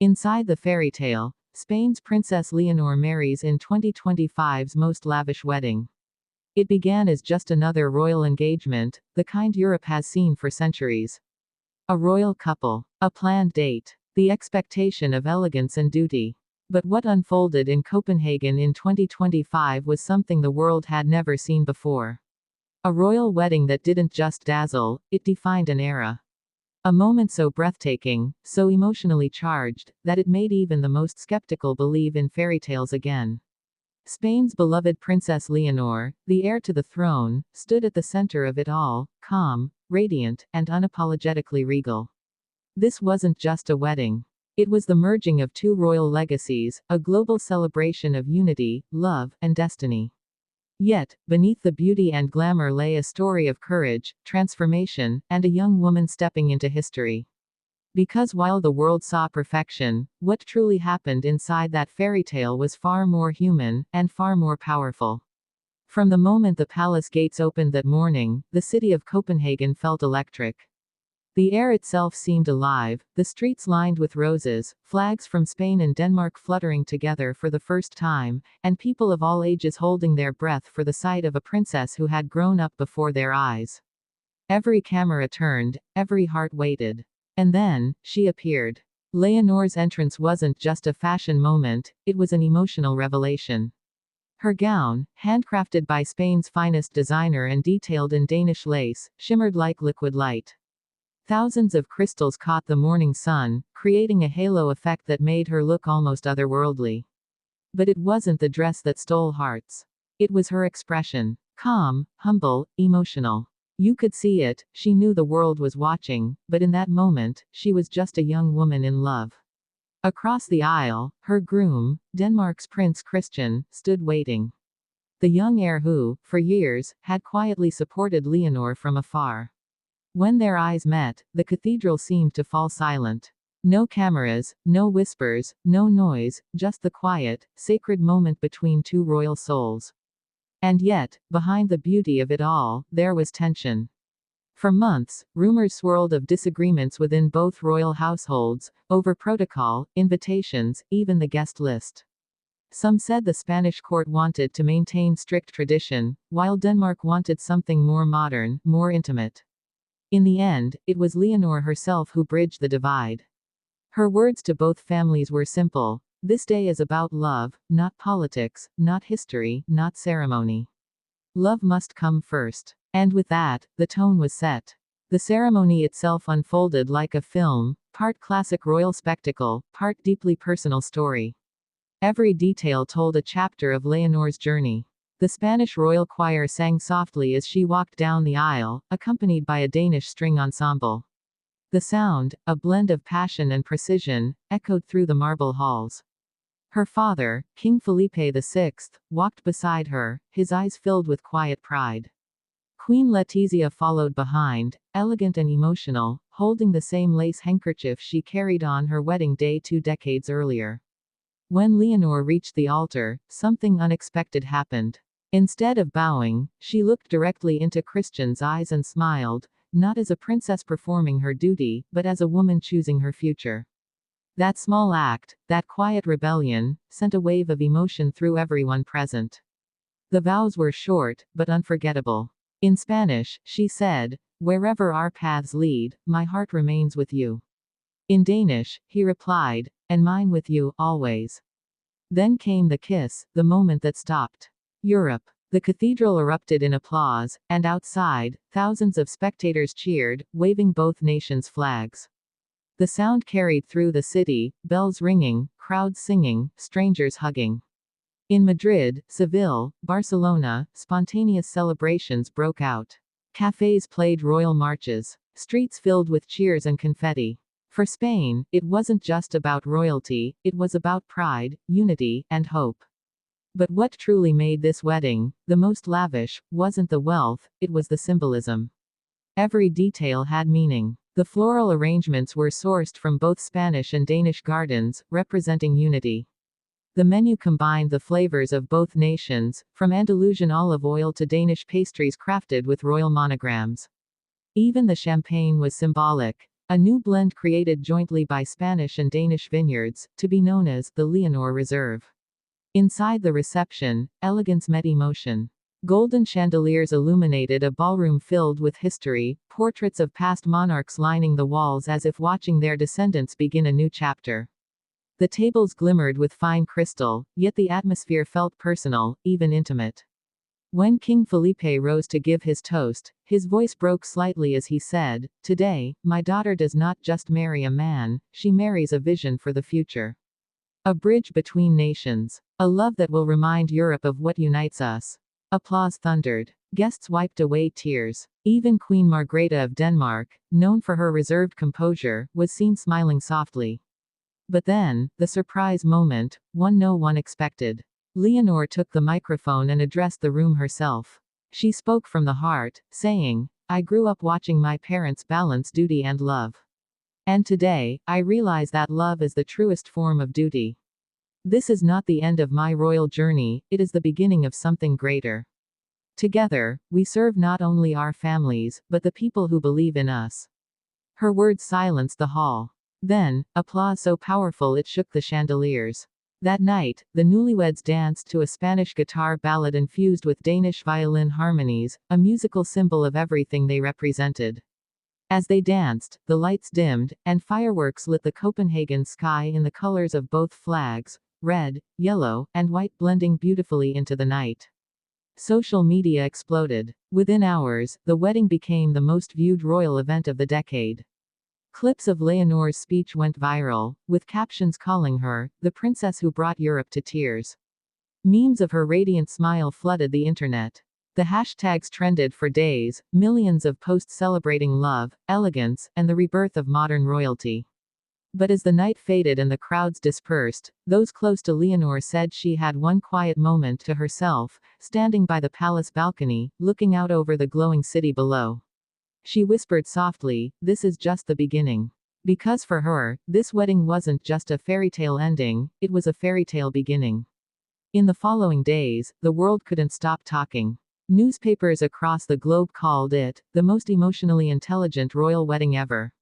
Inside the fairy tale, Spain's Princess Leonor marries in 2025's most lavish wedding. It began as just another royal engagement, the kind Europe has seen for centuries. A royal couple, a planned date, the expectation of elegance and duty. But what unfolded in Copenhagen in 2025 was something the world had never seen before. A royal wedding that didn't just dazzle, it defined an era. A moment so breathtaking, so emotionally charged, that it made even the most skeptical believe in fairy tales again. Spain's beloved Princess Leonor, the heir to the throne, stood at the center of it all, calm, radiant, and unapologetically regal. This wasn't just a wedding. It was the merging of two royal legacies, a global celebration of unity, love, and destiny. Yet, beneath the beauty and glamour lay a story of courage, transformation, and a young woman stepping into history. Because while the world saw perfection, what truly happened inside that fairy tale was far more human, and far more powerful. From the moment the palace gates opened that morning, the city of Copenhagen felt electric. The air itself seemed alive, the streets lined with roses, flags from Spain and Denmark fluttering together for the first time, and people of all ages holding their breath for the sight of a princess who had grown up before their eyes. Every camera turned, every heart waited. And then, she appeared. Leonor's entrance wasn't just a fashion moment, it was an emotional revelation. Her gown, handcrafted by Spain's finest designer and detailed in Danish lace, shimmered like liquid light. Thousands of crystals caught the morning sun, creating a halo effect that made her look almost otherworldly. But it wasn't the dress that stole hearts. It was her expression. Calm, humble, emotional. You could see it, she knew the world was watching, but in that moment, she was just a young woman in love. Across the aisle, her groom, Denmark's Prince Christian, stood waiting. The young heir who, for years, had quietly supported Leonor from afar. When their eyes met, the cathedral seemed to fall silent. No cameras, no whispers, no noise, just the quiet, sacred moment between two royal souls. And yet, behind the beauty of it all, there was tension. For months, rumors swirled of disagreements within both royal households, over protocol, invitations, even the guest list. Some said the Spanish court wanted to maintain strict tradition, while Denmark wanted something more modern, more intimate. In the end, it was Leonor herself who bridged the divide. Her words to both families were simple: this day is about love, not politics, not history, not ceremony. Love must come first. And with that, the tone was set. The ceremony itself unfolded like a film, part classic royal spectacle, part deeply personal story. Every detail told a chapter of Leonor's journey. The Spanish royal choir sang softly as she walked down the aisle, accompanied by a Danish string ensemble. The sound, a blend of passion and precision, echoed through the marble halls. Her father, King Felipe VI, walked beside her, his eyes filled with quiet pride. Queen Letizia followed behind, elegant and emotional, holding the same lace handkerchief she carried on her wedding day 2 decades earlier. When Leonor reached the altar, something unexpected happened. Instead of bowing, she looked directly into Christian's eyes and smiled, not as a princess performing her duty, but as a woman choosing her future. That small act, that quiet rebellion, sent a wave of emotion through everyone present. The vows were short, but unforgettable. In Spanish, she said, "Wherever our paths lead, my heart remains with you." In Danish, he replied, "And mine with you, always." Then came the kiss, the moment that stopped Europe. The cathedral erupted in applause, and outside, thousands of spectators cheered, waving both nations' flags. The sound carried through the city, bells ringing, crowds singing, strangers hugging. In Madrid, Seville, Barcelona, spontaneous celebrations broke out. Cafes played royal marches. Streets filled with cheers and confetti. For Spain, it wasn't just about royalty, it was about pride, unity, and hope. But what truly made this wedding the most lavish wasn't the wealth, it was the symbolism. Every detail had meaning. The floral arrangements were sourced from both Spanish and Danish gardens, representing unity. The menu combined the flavors of both nations, from Andalusian olive oil to Danish pastries crafted with royal monograms. Even the champagne was symbolic. a new blend created jointly by Spanish and Danish vineyards, to be known as the Leonor Reserve. Inside the reception, elegance met emotion. Golden chandeliers illuminated a ballroom filled with history, portraits of past monarchs lining the walls as if watching their descendants begin a new chapter. The tables glimmered with fine crystal, yet the atmosphere felt personal, even intimate. When King Felipe rose to give his toast, his voice broke slightly as he said, "Today, my daughter does not just marry a man, she marries a vision for the future. A bridge between nations. A love that will remind Europe of what unites us." Applause thundered. Guests wiped away tears. Even Queen Margrethe of Denmark, known for her reserved composure, was seen smiling softly. But then, the surprise moment, one no one expected. Leonor took the microphone and addressed the room herself. She spoke from the heart, saying, "I grew up watching my parents balance duty and love. And today, I realize that love is the truest form of duty. This is not the end of my royal journey, it is the beginning of something greater. Together, we serve not only our families, but the people who believe in us." Her words silenced the hall. Then, applause so powerful it shook the chandeliers. That night, the newlyweds danced to a Spanish guitar ballad infused with Danish violin harmonies, a musical symbol of everything they represented. As they danced, the lights dimmed, and fireworks lit the Copenhagen sky in the colors of both flags, red, yellow, and white blending beautifully into the night. Social media exploded. Within hours, the wedding became the most viewed royal event of the decade. Clips of Leonor's speech went viral, with captions calling her the princess who brought Europe to tears. Memes of her radiant smile flooded the internet. The hashtags trended for days, millions of posts celebrating love, elegance, and the rebirth of modern royalty. But as the night faded and the crowds dispersed, those close to Leonor said she had one quiet moment to herself, standing by the palace balcony, looking out over the glowing city below. She whispered softly, "This is just the beginning." Because for her, this wedding wasn't just a fairy tale ending, it was a fairy tale beginning. In the following days, the world couldn't stop talking. Newspapers across the globe called it the most emotionally intelligent royal wedding ever.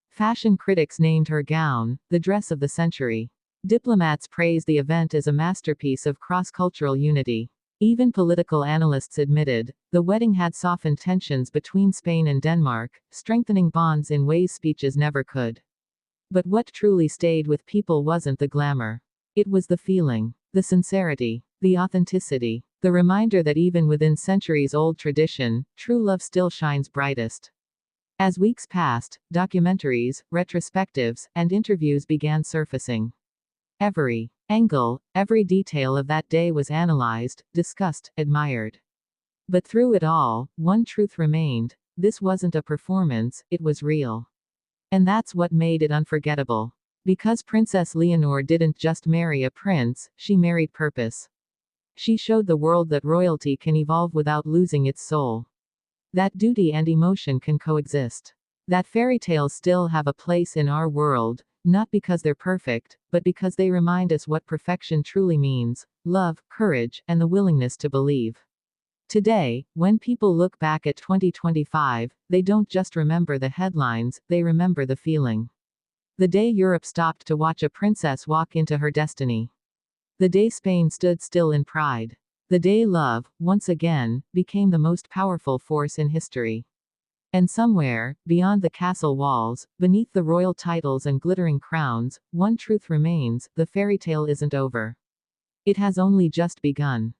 Fashion critics named her gown the dress of the century. Diplomats praised the event as a masterpiece of cross-cultural unity. Even political analysts admitted, the wedding had softened tensions between Spain and Denmark, strengthening bonds in ways speeches never could. But what truly stayed with people wasn't the glamour. It was the feeling, the sincerity, the authenticity, the reminder that even within centuries-old tradition, true love still shines brightest. As weeks passed, documentaries, retrospectives, and interviews began surfacing. Every angle, every detail of that day was analyzed, discussed, admired. But through it all, one truth remained: this wasn't a performance, it was real. And that's what made it unforgettable. Because Princess Leonor didn't just marry a prince, she married purpose. She showed the world that royalty can evolve without losing its soul. That duty and emotion can coexist. That fairy tales still have a place in our world, not because they're perfect, but because they remind us what perfection truly means: love, courage, and the willingness to believe. Today, when people look back at 2025, they don't just remember the headlines, they remember the feeling. The day Europe stopped to watch a princess walk into her destiny. The day Spain stood still in pride. The day love, once again, became the most powerful force in history. And somewhere, beyond the castle walls, beneath the royal titles and glittering crowns, one truth remains: the fairy tale isn't over. It has only just begun.